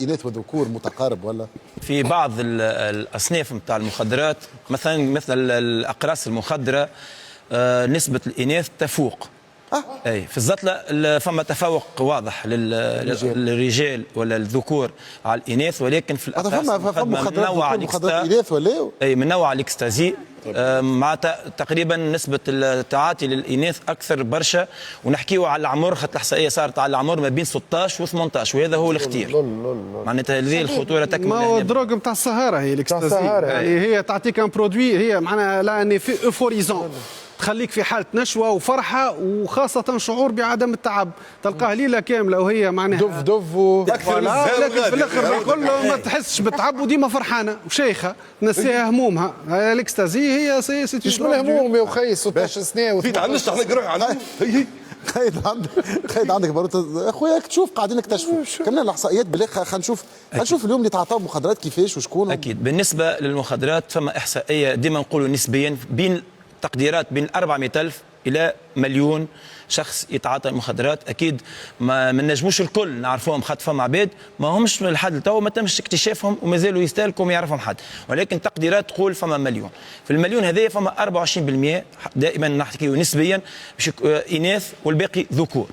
الاناث والذكور متقارب ولا؟ في بعض الاصناف نتاع المخدرات مثل الاقراص المخدره نسبه الاناث تفوق. اي في الزطله فما تفوق واضح للرجال ولا الذكور على الاناث، ولكن في الاقراص فما من نوع الاناث ولا اي من نوع الاكستازي مع تقريبا نسبه التعاطي للاناث اكثر برشا، ونحكيو على العمر، خاطر الاحصائيه صارت على العمر ما بين 16 و 18 وهذا هو الاختيار. معناتها هذه الخطوره تكمن. ما هو الدروغ نتاع السهاره هي الاكستازي، يعني هي تعطيك ان برودوي، هي معناها لا ان في اوفوريزون، تخليك في حاله نشوه وفرحه وخاصه شعور بعدم التعب، تلقاها ليله كامله وهي معناها دف لكن في الاخر كله ما تحسش بالتعب وديما فرحانه وشيخه تنسيها همومها. الاكستازي هي تشمل هموم يا اخي 16 سنه في تعلمش تحلق روحي على خايد عندك باروت اخويا، تشوف قاعدين نكتشفوا كملنا الاحصائيات بالاخر. خلينا نشوف اليوم اللي تعطوا مخدرات كيفاش وشكون. اكيد بالنسبه للمخدرات فما احصائيه ديما نقولوا نسبيا بين تقديرات بين 400,000 إلى مليون شخص يتعاطى مخدرات. اكيد ما نجموش الكل نعرفوهم، خاطر فما عباد ما همش لحد التو ما تمش اكتشافهم ومازالوا يستهلكوا ما يعرفهم حد، ولكن تقديرات تقول فما مليون. في المليون هذايا فما 24% دائما نحكيو نسبيا اناث والباقي ذكور.